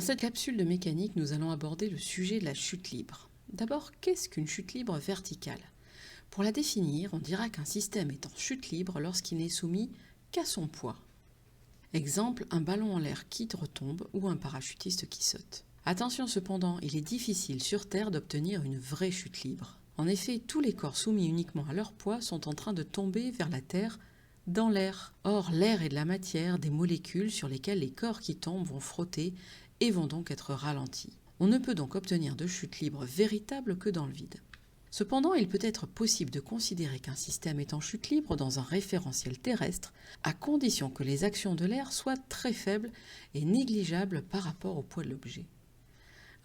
Dans cette capsule de mécanique, nous allons aborder le sujet de la chute libre. D'abord, qu'est-ce qu'une chute libre verticale ? Pour la définir, on dira qu'un système est en chute libre lorsqu'il n'est soumis qu'à son poids. Exemple, un ballon en l'air qui retombe ou un parachutiste qui saute. Attention cependant, il est difficile sur Terre d'obtenir une vraie chute libre. En effet, tous les corps soumis uniquement à leur poids sont en train de tomber vers la Terre dans l'air. Or, l'air est de la matière, des molécules sur lesquelles les corps qui tombent vont frotter et vont donc être ralentis. On ne peut donc obtenir de chute libre véritable que dans le vide. Cependant, il peut être possible de considérer qu'un système est en chute libre dans un référentiel terrestre, à condition que les actions de l'air soient très faibles et négligeables par rapport au poids de l'objet.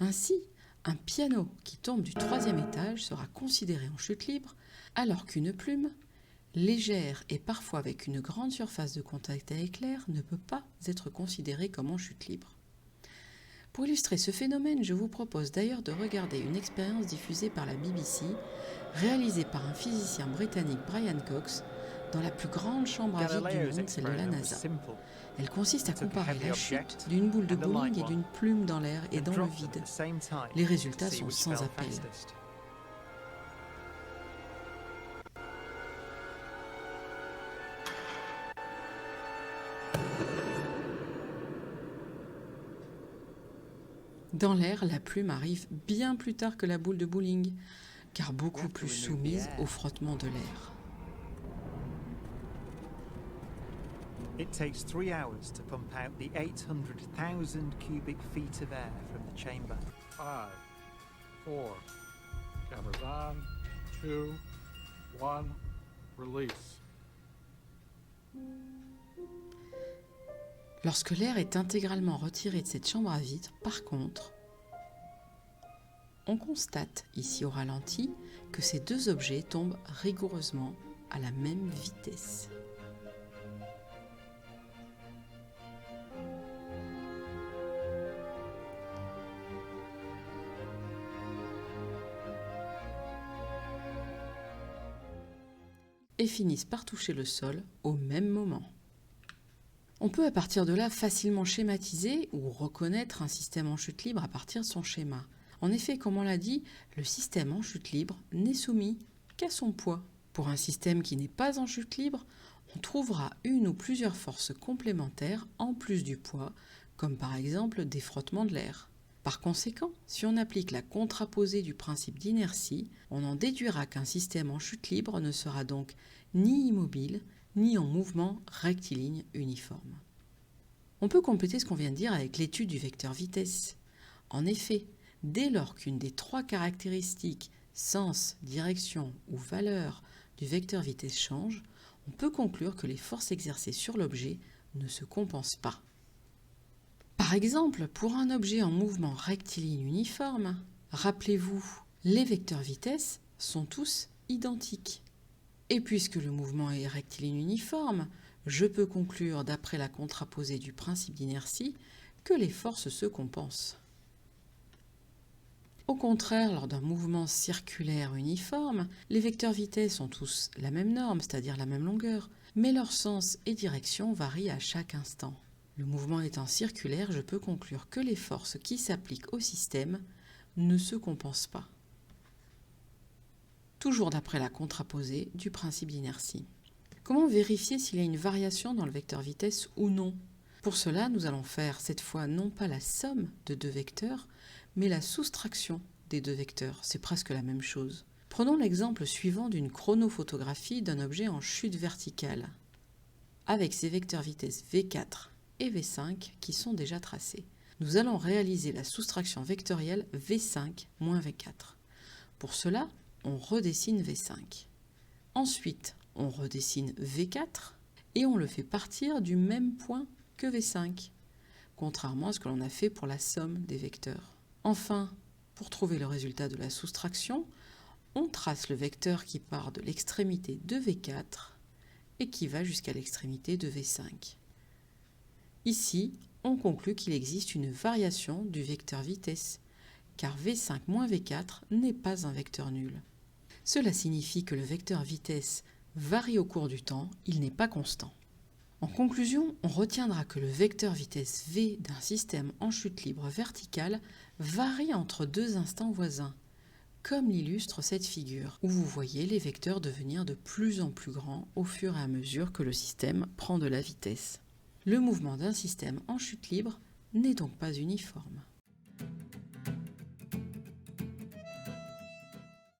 Ainsi, un piano qui tombe du 3e étage sera considéré en chute libre, alors qu'une plume, légère et parfois avec une grande surface de contact avec l'air, ne peut pas être considérée comme en chute libre. Pour illustrer ce phénomène, je vous propose d'ailleurs de regarder une expérience diffusée par la BBC, réalisée par un physicien britannique Brian Cox, dans la plus grande chambre à vide du monde, celle de la NASA. Elle consiste à comparer la chute d'une boule de bowling et d'une plume dans l'air et dans le vide. Les résultats sont sans appel. Dans l'air, la plume arrive bien plus tard que la boule de bowling, car beaucoup plus soumise au frottement de l'air. It takes 3 hours to pump out the 800,000 cubic feet of air from the chamber. 5, 4, cameras on, 2, 1, release. Lorsque l'air est intégralement retiré de cette chambre à vide, par contre, on constate, ici au ralenti, que ces deux objets tombent rigoureusement à la même vitesse. Et finissent par toucher le sol au même moment. On peut à partir de là facilement schématiser ou reconnaître un système en chute libre à partir de son schéma. En effet, comme on l'a dit, le système en chute libre n'est soumis qu'à son poids. Pour un système qui n'est pas en chute libre, on trouvera une ou plusieurs forces complémentaires en plus du poids, comme par exemple des frottements de l'air. Par conséquent, si on applique la contraposée du principe d'inertie, on en déduira qu'un système en chute libre ne sera donc ni immobile, ni en mouvement rectiligne uniforme. On peut compléter ce qu'on vient de dire avec l'étude du vecteur vitesse. En effet, dès lors qu'une des 3 caractéristiques, sens, direction ou valeur du vecteur vitesse change, on peut conclure que les forces exercées sur l'objet ne se compensent pas. Par exemple, pour un objet en mouvement rectiligne uniforme, rappelez-vous, les vecteurs vitesse sont tous identiques. Et puisque le mouvement est rectiligne uniforme, je peux conclure d'après la contraposée du principe d'inertie que les forces se compensent. Au contraire, lors d'un mouvement circulaire uniforme, les vecteurs vitesse ont tous la même norme, c'est-à-dire la même longueur, mais leur sens et direction varient à chaque instant. Le mouvement étant circulaire, je peux conclure que les forces qui s'appliquent au système ne se compensent pas. Toujours d'après la contraposée du principe d'inertie. Comment vérifier s'il y a une variation dans le vecteur vitesse ou non ? Pour cela, nous allons faire cette fois non pas la somme de 2 vecteurs, mais la soustraction des 2 vecteurs. C'est presque la même chose. Prenons l'exemple suivant d'une chronophotographie d'un objet en chute verticale, avec ses vecteurs vitesse V4 et V5 qui sont déjà tracés. Nous allons réaliser la soustraction vectorielle V5 moins V4. Pour cela, on redessine V5. Ensuite, on redessine V4 et on le fait partir du même point que V5, contrairement à ce que l'on a fait pour la somme des vecteurs. Enfin, pour trouver le résultat de la soustraction, on trace le vecteur qui part de l'extrémité de V4 et qui va jusqu'à l'extrémité de V5. Ici, on conclut qu'il existe une variation du vecteur vitesse, car V5 moins V4 n'est pas un vecteur nul. Cela signifie que le vecteur vitesse varie au cours du temps, il n'est pas constant. En conclusion, on retiendra que le vecteur vitesse v d'un système en chute libre verticale varie entre deux instants voisins, comme l'illustre cette figure, où vous voyez les vecteurs devenir de plus en plus grands au fur et à mesure que le système prend de la vitesse. Le mouvement d'un système en chute libre n'est donc pas uniforme.